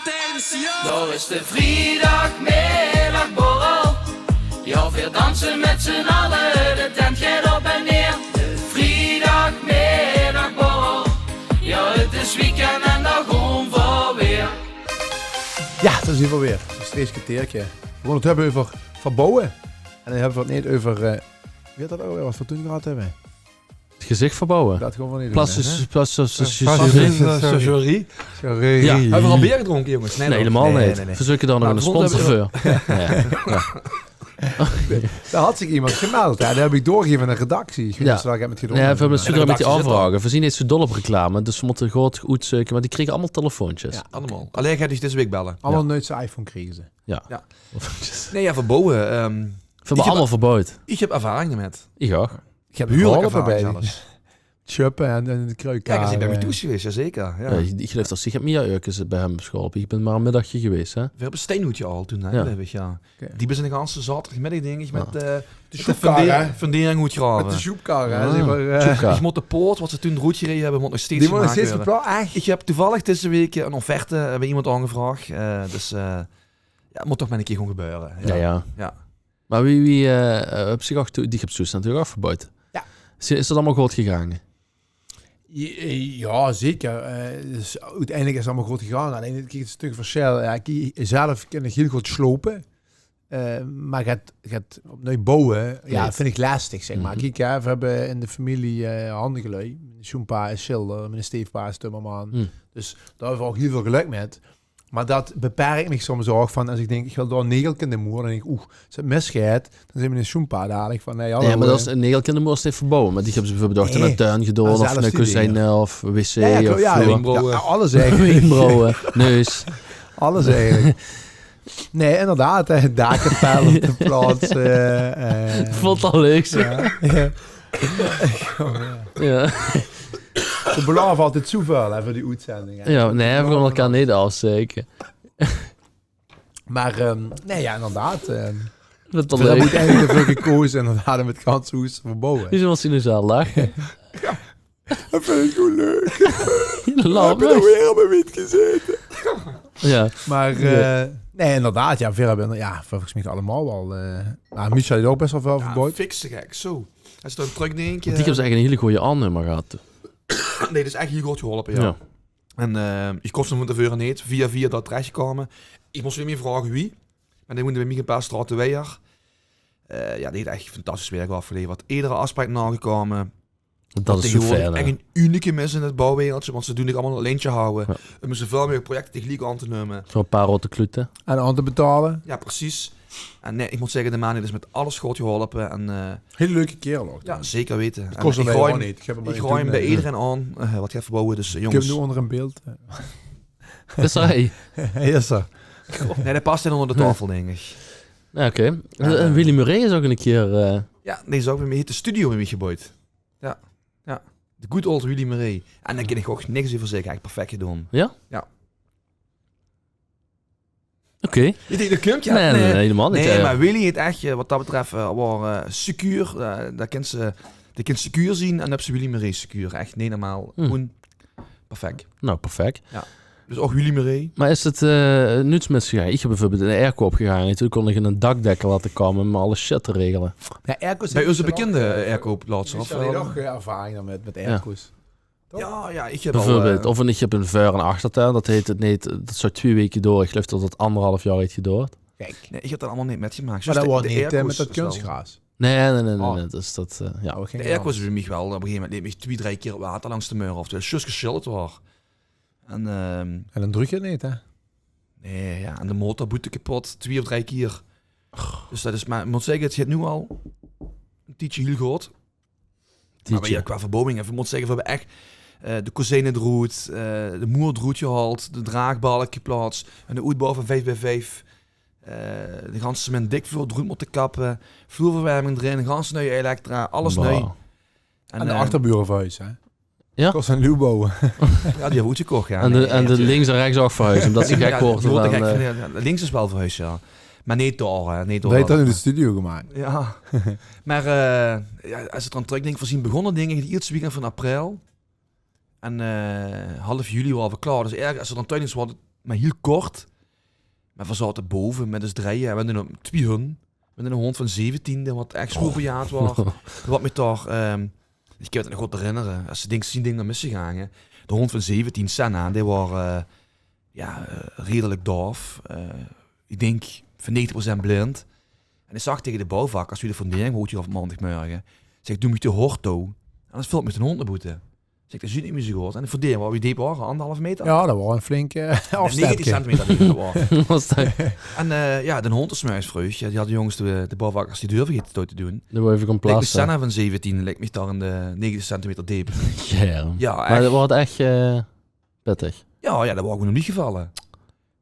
Attention! Daar is de vrijdagmiddagborrel. Ja, weer dansen met z'n allen, de tent gaat op en neer. De vrijdagmiddagborrel. Ja, het is weekend en dan gewoon voor weer. Ja, dat is hier weer. Een streeks kwartiertje. We gaan het hebben over verbouwen. En dan hebben we het niet over... wie had dat ook weer? Wat voor toen gehad hebben? Het gezicht verbouwen. Dat gewoon niet doen. Plastische Sorry. Ja. Hebben we al bier gedronken, jongens? Nee, helemaal niet. Verzoek je dan nog een sponsor voor? Daar had zich iemand gemeld. Ja, daar heb ik doorgegeven aan de redactie. Ik weet niet waar ik heb het gedaan. Nee, we hebben een met die redactie aanvragen. We zien niet zo dol op reclame, dus we moeten goed zoeken. Maar die kregen allemaal telefoontjes. Ja, allemaal. Alleen ga je dus deze week bellen. Allemaal nooit zijn iPhone kregen ze. Ja. Nee, ja, verbouwen. We hebben allemaal verbouwd. Ik heb ervaringen met. Ik ook. Ik heb Huurlijk huurlijk ervaring bij. zelfs. Chuppen en de kruikaar. Kijk, ik ben bij Toes geweest, jazeker. Ja. Ik geloof dat zich Mia Eukens bij hem op school. Ik ben maar een middagje geweest, hè? We hebben Steenhoedje al toen, hè? Ja. Ja. Okay. Die zijn de ganse zaterdagmiddag, denk ik, met de soepkar, fundering moet graven. met de soepkar, hè. Tjoeka. Ik moet de poort, wat ze toen rood gereden hebben, moet nog steeds Die wordt nog gemaakt steeds worden. gepland. Echt? Ik heb toevallig deze week een offerte bij iemand aangevraagd. Dus het moet toch maar een keer gewoon gebeuren. Ja. Ja. Maar wie op zich ook, die heb Soes natuurlijk ook verbouwd. Ja. Is dat allemaal goed gegaan? Ja, zeker. Dus uiteindelijk is het allemaal goed gegaan. Alleen het een stuk verschil. Ja, ik zelf kan het heel goed slopen. Maar gaat opnieuw bouwen, ja, vind ik lastig, zeg maar. Kijk, ja, we hebben in de familie handen gelui. Mijn schoenpa is schilder, mijn stiefpa is timmerman. Dus daar hebben we ook heel veel geluk met. Maar dat beperkt me soms ook van, als ik denk, ik wil door een negeltje in de moer, en denk ik, als het misgaat, dan zijn we een schoenpa dadelijk van, nee, hallo, Ja, maar dat is een negeltje in de moer steeds verbouwen. Maar die hebben ze bijvoorbeeld in een tuin gedaan, maar of zelfs een die kozijn, of wc, of ja, alles eigenlijk. wenkbrauwen, neus. Alles eigenlijk. Nee, inderdaad, dakenpijl op de plaats. Ik vond het al leuk, zeg. Ja. De belang altijd zoveel hè, voor die uitzendingen. Ja, nee, we gaan elkaar niet afzeken. Maar, nee, ja, inderdaad. Dat is We leuk. moeten eigenlijk ervoor gekozen inderdaad met kanshoes verbouwen. Die zullen zien hoe ze al lachen. Dat vind ik goed leuk. Laat Ik heb er weer op mijn wiet gezeten. Ja. Maar, nee, inderdaad, ja, veel hebben, ja, volgens mij allemaal wel. Maar Micha heeft ook best wel veel verbouwd. Fikse gek, zo. Als je dan terug denkt... Die hebben ze eigenlijk een hele goede annummer gehad. Nee, dat is echt heel goed geholpen, ja. En ik kost hem van tevoren niet, via dat terecht gekomen. Ik moest weer meer vragen wie. Maar die moeten bij mij een paar straten weer. Die heeft echt fantastisch werk afgeleverd. Wat iedere afspraak nagekomen. Dat is zo ver. Echt een unieke mis in het bouwwereldje, want ze doen het allemaal een lijntje houden. Ja. We moeten veel meer projecten tegelijk aan te nemen. Voor een paar rotte kluten. En aan te betalen. Ja, precies. En nee, ik moet zeggen, de man is met alles goed geholpen. En, Hele leuke kerel ook. ja, zeker weten. Het kost En mij ik gewoon gooi niet. Ik gooi hem bij iedereen aan wat gaat verbouwen. Dus Ik heb jongens, nu onder een beeld. Dat is hij. Hij is er. nee, dat past in onder de tafel, denk ik. Ja, oké. En Willy Murray is ook een keer... Ja, deze ook weer mee. De studio mee gebouwd. Ja. De good old Willy Murray. En daar kan ik ook niks over zeggen. Echt perfect gedaan. Ja? Ja. Oké. Je denkt, dat komt ja? Nee, helemaal niet. Nee, maar Willy heeft echt, wat dat betreft, secuur. Daar kan ze secuur zien. En dan heb ze Willy Murray secuur. Echt, nee, normaal. Gewoon perfect. Nou, perfect. Dus ook Willy Murray. Maar is het nutsmis gegaan? Ik heb bijvoorbeeld een airco opgegaan. En toen kon ik een dakdekker laten komen om alle shit te regelen. Ja, airco's Bij onze bekende airco-plaatsen. Is er nog ervaring dan met airco's? Ja, ik heb Bijvoorbeeld. al... Of ik heb een vuur- en achtertuin. Dat heet het niet. Dat zou 2 weken door. Ik geloof dat het 1,5 jaar heeft gedoord. Kijk. Nee, ik heb dat allemaal niet metgemaakt. Maar dat wordt niet airco's met dat is wel- kunstgras. Nee. Dus dat, ja. De airco's is mij wel op een gegeven moment neem ik 2-3 keer water langs de muur of het is just geschilderd wordt. En dan druk je het niet, hè? nee, ja, en de motor boete kapot 2 of 3 keer. Dus dat is, maar ik moet zeggen, het zit nu al een tijdje heel groot. Maar ja, qua verbouwing, ik moet zeggen, we hebben echt de kozijnen droet, de moer droet gehaald, de draagbalk geplaatst en de uitbouw van 5x5. De ganse cement dikvloer droet moeten kappen, vloerverwarming erin, de ganse nieuwe elektra, alles Wow. nieuw. En de achterburen van huis, hè? Ja? Kost een nieuw bouwen. Ja, die hebben we gekocht, ja. En de links en rechts ook verhuizen. Omdat ze gek worden. die worden van, gek van, links is wel verhuisd, ja. Maar niet door, hè. Niet door. Dat heeft dan in de studio gemaakt. Ja. Maar als het dan terugdenkt, we zien begonnen dingen het eerste weekend van april. En half juli waren we klaar. Dus ergens, als er dan thuis is, wordt maar heel kort. Maar we zaten boven met ons drieën. En we hadden een 2 hun. Met een hond van 17, wat echt zo bejaard was. Wat me toch... ik kan het nog goed herinneren. Als ze zien dingen misgegaan. De hond van 17, Senna, die was redelijk doof. Ik denk van 90% blind. En ik zag tegen de bouwvak, als we de fundering hoort hier op maandagmorgen. Zeg, doe me de horto. Anders vult met een hond naar boete. Zeg, dat is niet meer zo goed. En de fundering, waar we diep waren, 1,5 meter. Ja, dat was een flinke afstapje. 90 centimeter diep was. Was dat? En de hond is vreugd. Die had de jongens de bouwvakkers die deur vergeten te doen. Dan word je even Lijkt me plaatsen. Senna van 17, lijkt me daar in de 90 centimeter diep. Ja. Ja, Maar echt. dat wordt echt pittig. Ja, dat was gewoon nog niet gevallen.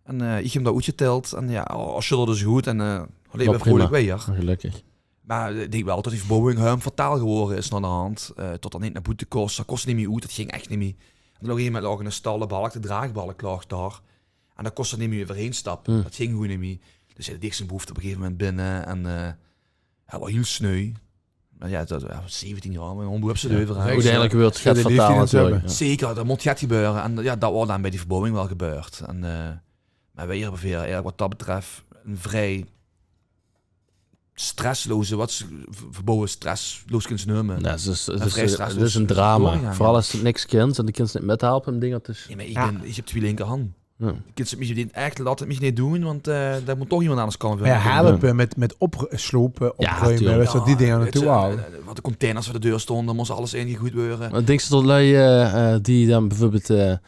En ik heb hem daar uitgeteld. En ja, als je dat dus goed. En alleen Ja, maar vrolijk prima. weer. Gelukkig. Maar ik denk wel dat die verbouwing hem fataal geworden is naar de hand. Tot dan niet naar boete kost. Dat kost niet meer uit. Dat ging echt niet meer. En dan op een gegeven moment lag een stallenbalk. De draagbalk lag daar. En dat kostte niet meer overheen stappen. Dat ging gewoon niet meer. Dus hij deed zijn behoefte op een gegeven moment binnen. En hij was heel sneu. Maar ja, dat was 17 jaar. Maar hoe heb ze er over? Uiteindelijk wil het Zullen gaat die fataal liefde in natuurlijk. Ja. Zeker, dat moet het gebeuren. En ja, dat was dan bij die verbouwing wel gebeurd. En, maar wij hebben weer eigenlijk wat dat betreft een vrij stressloze, verbouwen stressloos kunnen ze noemen. Nou, het is vrij stressloos het is een drama. doorgaan, Vooral ja. als het niks kind en de kind niet methelpen en dingen. Dus, Ja, maar ik heb 2 linkerhand. ja. Ik kan het niet echt laten het niet doen, want daar moet toch iemand anders komen. Maar ja, helpen met slopen, Ja, opruimen, tuurlijk. weet je wat die dingen naartoe halen. Wat de containers voor de deur stonden, moest alles ingegoed worden. Maar denk je dat lui die dan bijvoorbeeld de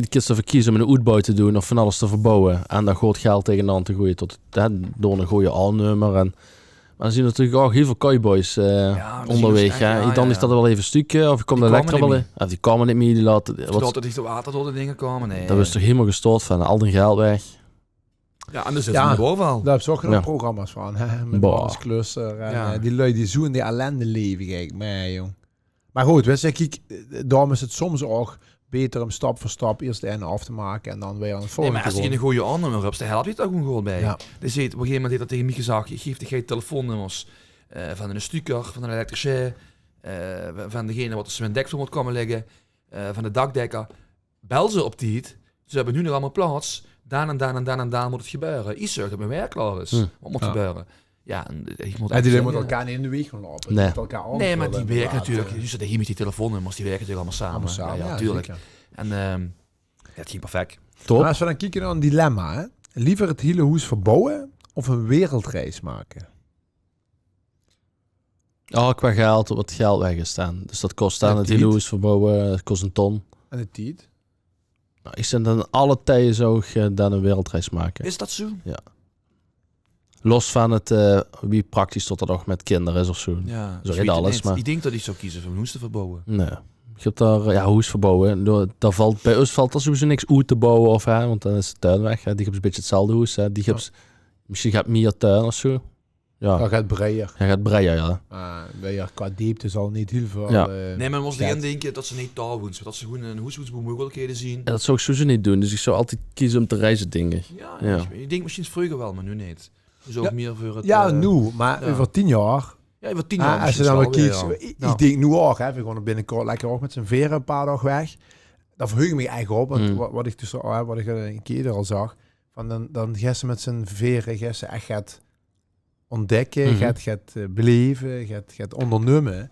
kids ervoor kiezen om een uitbouw te doen of van alles te verbouwen en dan groot geld tegenaan te gooien tot door een goede A-nummer en maar dan zien we natuurlijk ook heel veel cowboys dan onderweg. zien we Ja, echt, dan is dat wel even stukje of je komt Die er komen lekker wel niet in. Ja, die komen niet meer, die laten. Of dat er dicht water door de dingen komen. Nee. Dat was toch helemaal gestoord van al die geld weg. Ja, en dus zit Ja. het bovenal. Daar heb je ook nog Ja. programma's van. Hè? Met Boah. alles cluster. En, Ja. die lui die zo in die ellende leven, kijk. Maar, jong. Maar goed, weet je, kijk, daarom is het soms ook beter om stap voor stap eerst de ene af te maken en dan weer aan het Nee, volgende maar als te je een gaan. goede A-nummer hebt, dan help je het ook gewoon bij. Ja. Dus op een gegeven moment heeft dat tegen mij gezegd, je geeft geen telefoonnummers van een stukker, van een elektricien, van degene wat er cementdek voor moet komen liggen, van de dakdekker. Bel ze op die. Ze hebben nu nog allemaal plaats. Daan en daan en daan en daan moet het gebeuren. Iets dat mijn werk klaar is. Wat moet Ja. gebeuren? Ja, en ik moet En die echt moeten zeggen- elkaar niet in de weg gaan lopen. Nee. Met elkaar Nee, maar die aanvullen, werken inderdaad. natuurlijk. Dus dat hier met die telefoonnummers, die werken natuurlijk allemaal samen. Allemaal samen, Ja, ja, tuurlijk. zeker. En het ging perfect. Top. Maar als we dan kijken naar een dilemma, hè? Liever het hele huis verbouwen of een wereldreis maken? Qua geld, wat geld weg is staan. Dus dat kost aan Ja, het die hele niet. huis verbouwen, dat kost een ton. En de tijd? Nou, ik zeg dan alle tijden zou ik dan een wereldreis maken. Is dat zo? Los van het wie praktisch tot er nog met kinderen is of zo. Ja, Zo dus heet weet alles, het niet. maar- Ik denk dat ik zou kiezen voor een hoes te verbouwen. Nee. Je hebt daar huis verbouwen. Daar valt, bij ons valt er sowieso niks uit te bouwen of hè, want dan is de tuin weg. Hè. Die hebben een beetje hetzelfde huis. Hè. Die hebt misschien gaat meer tuin of zo. Ja, Dat gaat breder. hij gaat breien, ja. Weer qua diepte zal niet heel veel... Ja. Nee, maar we moesten Ja. erin denken dat ze niet daar wonen. Dat ze gewoon een hoesmoetsmogelijkheden zien. En dat zou ik sowieso niet doen. Dus ik zou altijd kiezen om te reizen, denk ik. Ja, Ja. ik denk misschien vroeger wel, maar nu niet. Dus ook Ja. meer voor het... Ja, nu, maar ja. over 10 jaar... Ja, wat 10 jaar als je dan wel kiest... Ja. Ik denk nu ook, hè, we gaan binnenkort lekker ook met z'n veren een paar dagen weg. Daar verheug ik me eigenlijk op, want wat ik dus wat ik een keer al zag, van dan gaat ze met z'n veren gaat ze echt gaat ontdekken, gaat beleven, gaat ondernemen.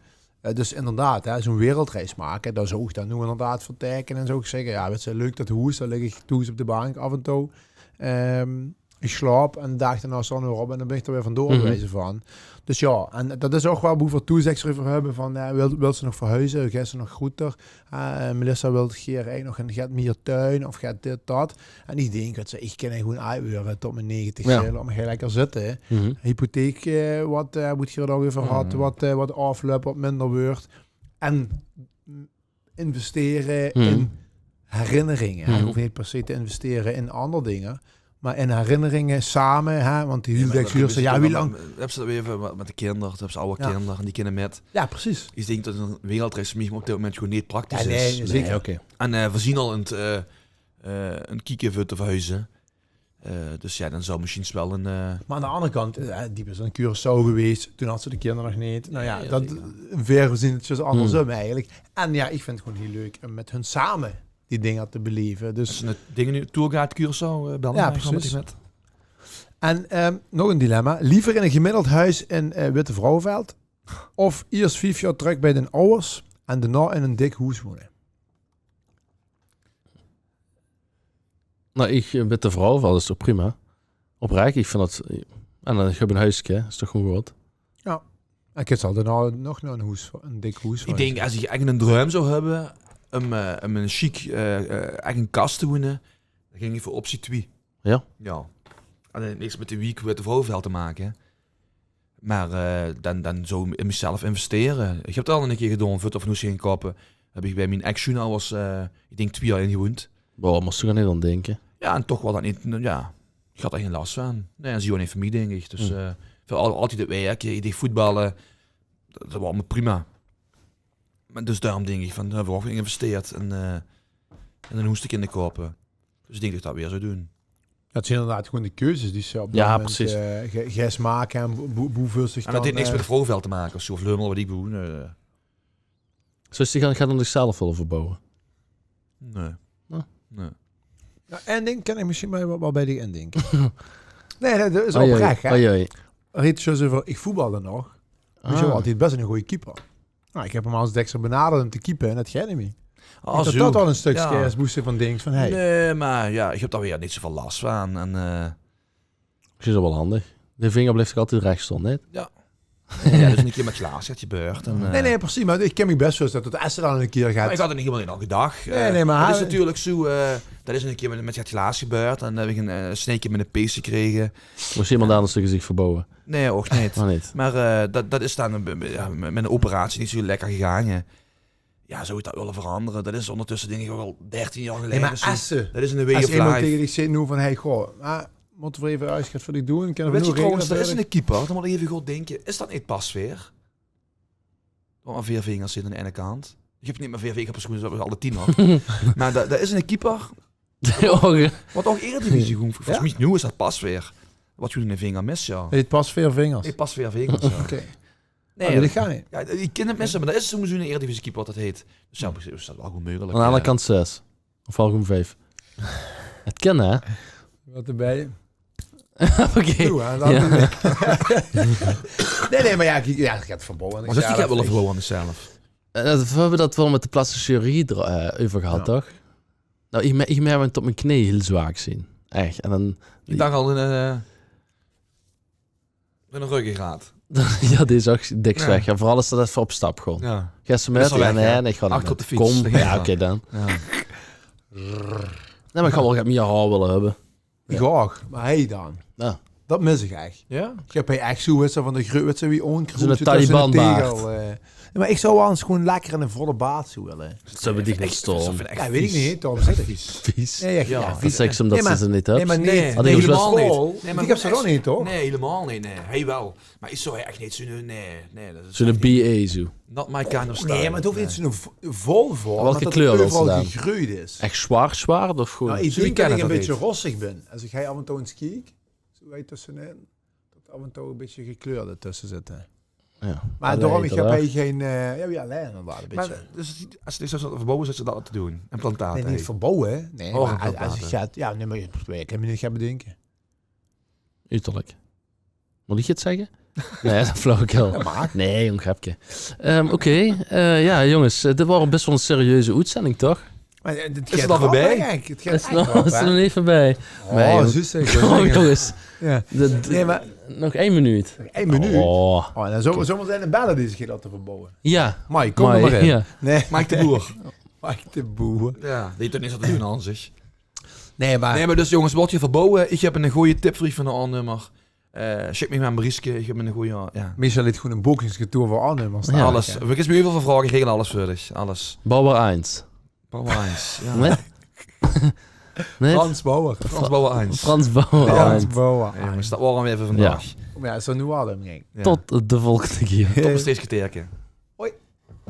Dus inderdaad, hè, zo'n wereldreis maken, daar zou ik dan nu inderdaad voor tekenen en zou ik zeggen, ja, weet je, leuk dat hoes, dan lig ik toe op de bank af en toe. Ik slaap en de dag daarna staan we weer op en dan ben ik er weer vandoor gewezen van. Dus ja, en dat is ook wel hoeveel toezegers erover hebben van, wil ze nog verhuizen, gaat ze nog groeter? Melissa wil hier eigenlijk nog een gaat meer tuin of gaat dit, dat. En ik denk dat ik kan gewoon uitweren tot mijn 90 Ja. laat me lekker zitten. Hypotheek, wat moet je er nog over gehad, wat afloopt, wat minder wordt. En investeren in herinneringen. Je hoeft niet per se te investeren in andere dingen. Maar in herinneringen samen, hè? Want die huurdekhuur ja, wie lang... Heb ze dat weer even met de kinderen, hebben ze oude Ja. kinderen en die kinderen met. Ja, precies. Ik denk dat een wereldreis misschien op dit moment gewoon niet praktisch Ja, is. nee, zeker. Oké. En we zien al een kiekje voor te verhuizen. Dus ja, dan zou misschien wel een... Maar aan de andere kant, die was in Curaçao geweest. Toen had ze de kinderen nog niet. Nou ja, Ja, ver gezien het is andersom eigenlijk. En ja, ik vind het gewoon heel leuk om met hun samen die dingen te beleven. Dus Dus, een dingen nu, Tourguide Curaçao, bellen. Ja, mij, gaan we precies. die met. en nog een dilemma. Liever in een gemiddeld huis in Witte Vrouwenveld of eerst 5 jaar terug bij de ouders en daarna in een dik huis wonen? Nou, ik met de vrouw, dat is toch prima. Oprecht, ik vind dat... En dan heb je een huisje, is toch gewoon goed? Ik heb al daarna nog naar een dik huis. Ik denk, als ik echt een droom zou hebben om een chic eigen kast te wonen, dan ging ik voor optie 2. Ja? Ja. En niks met de week met de vrouwenveld te maken. Maar dan zou ik in mezelf investeren. Ik heb het al een keer gedaan, voor of geen kopen. Heb ik bij mijn ex-joen al was, ik denk 2 jaar ingewoond. Boah, moest je er niet aan denken. Ja, en toch wel dat niet, ja, ik had er geen last van. Nee, en zie je niet van mij, denk ik. Dus voor altijd het werk, je deed voetballen, dat was allemaal prima. Maar dus daarom denk ik van, we hebben geïnvesteerd en dan moest ik in de kopen. Dus ik denk dat ik dat weer zou doen. Dat zijn inderdaad gewoon de keuzes die ze op dat Ja, moment, precies. Gijs maken en boeveel zich En dat dan... heeft niks met de vrouwenveld te maken of zo, of Lummel, wat ik doe. Dus die gaat dan zichzelf willen verbouwen. Nee. Oh. Nee. Ja, ending kan ik misschien wel bij die ending. Nee, dat is Oei, oei, oprecht, hè. oei, oei. Riet zo over, ik voetbalde nog. Dus je Ah. altijd best een goede keeper. Nou, ik heb hem als Dexter benaderd om te keeper en dat gaat niet meer. Ah, Dat zo. dat al een stukje Ja. als moesten van dingen van, hey. Nee, maar ja, ik heb daar weer niet zoveel last van. En, Dat is wel handig. De vinger blijft toch altijd recht staan, net? ja, dus een keer met Klaas gaat je beurt. En, Nee, precies, maar ik ken me best wel dat het Essen dan een keer gaat. Maar ik had er niet helemaal in elke dag. Nee, maar dat hij- is natuurlijk zo. Dat is een keer met het glaas gebeurd. En dan heb ik een sneekje met een pees gekregen. Moest iemand anders zijn gezicht verbouwen? Nee, ook niet. Maar niet. Maar dat is dan met een operatie niet zo lekker gegaan. Hè. Ja, zou ik dat willen veranderen? Dat is ondertussen denk ik ook al 13 jaar geleden. Nee, maar Zo. Essen. Dat is een way Als of iemand life. tegen die zit nu van, hey, goh, moeten we even uit wat ik doen? Kunnen we Weet je nu trouwens, er regelen? is een keeper. Dan moet je even goed denken. Is dat niet pasveer? Want maar 4 vingers zitten aan de ene kant. Ik heb niet maar 4 vingers op schoenen, zoals alle 10 had. Maar daar is een keeper. Oh, Wat ook Eredivisie goed. Volgens mij nu is dat pasveer. Wat jullie een vinger mis, ja. Dit pas 4 vingers. Nee, pas 4 vingers, ja. Oké. Nee, dat gaat niet. ja, ik ken het missen, maar dat is zo'n Eredivisie keeper wat dat heet. Dus ja, is dat wel goed mogelijk. aan de andere kant 6. Of al gewoon 5. Het kennen, hè? Wat erbij. Oké. Doe, hè, dat Ja. Nee, maar ja, ik ga het verbouwen. Maar dus die gaat wel even aan mezelf. We hebben dat wel met de plastische chirurgie over gehad, Ja. toch? Nou, ik merk het op mijn knie heel zwak zien. Echt. En dan... Ik dacht al in een ruggengraat. ja, die is ook dik Ja. weg. En vooral is dat even op stap gewoon. Ja. Ga ze Dat met? is al weg, Ja, hè? nee, ik ga niet Achter op met. de fiets, Kom. daar ga je Ja, van. oké dan. Ja. Nee, maar ik ga wel meer haar willen hebben. Graag, maar hey dan. Ja. Dat mis ik echt. Ja? Ik heb echt zo wist van de groot wie onkruid. Zo'n Taliban-baard. Maar ik zou wel eens gewoon lekker in een volle baard zo willen. Zo hebben die niet staan. Ja, weet ik niet. Daarom zit ik. Vies. Nee, echt, Ja, ja, Dat vies. zeg ik omdat Nee, maar- ze niet Nee, hebben. maar Nee, nee, Had ik dus helemaal best niet. vol. Nee, maar Ik heb ze dan niet, toch? Nee, helemaal niet. Nee, hij wel. Maar is zo echt niet zo. Nee, dat is Zo'n echt niet- BA zo. Not my kind of style. Nee, maar het hoeft niet zo'n vol voor. Welke maar dat kleur het wil ze overal dan? gegroeid is. Echt zwaar of gewoon... Nou, ik Zo denk ken dat ik ik een dat beetje niet. rossig ben. Als ik ga af en toe eens kijk, zo weet tussenin, dat af en toe een beetje gekleurde tussen zitten. ja. Maar Alleen daarom, ik heb toch? bij geen... ja, alleen inderdaad een beetje. Maar dus, als het is zo verboden zit ze dat te doen. En plantaten. Nee, niet hey. verbouwen, hè? Nee, Oh, maar als ik plantaten. gaat... Ja, nee, maar ik heb me niet gaan bedenken. Uiterlijk. Moet ik het zeggen? Nee, dat flauwekul. Dat maakt. Nee, jong grapje. Oké, ja jongens, dit was best wel een serieuze uitzending, toch? Maar het Is het al voorbij? Het gaat Is echt er nog even bij. Nee, Oh, jong. zo zeg Oh, jongens. Ja. Nee, maar Nog 1 minuut. 1 minuut. Oh. Oh, dan zomaar zijn de bellen die zich hier laten verbouwen. Ja. Mike, kom er maar in. Ja. Nee, Mike de Boer. Mike de Boer. Ja, die heeft er niks aan te doen aan zich. Nee, maar... Nee, maar dus jongens, word je verbouwen. Ik heb een goede tip voor je van een A-nummer. Check me mijn briefje. Ik heb een goede... Ja. Meestal heeft gewoon een boekingskantoor voor aannemers. Ja. Alles. We kunnen me heel veel vragen. Ik regel alles voor dich. Alles. Bauer 1. Bouwer 1. Ja. Nee? Nee? Frans Bauer. Frans Bouwer 1. Frans Bauer Frans 1. Bauer. Ja, jongens, dat waren we even vandaag. Maar ja, zo nu al hem ging. Ja. Tot de volgende keer. Tot nog steeds geteken.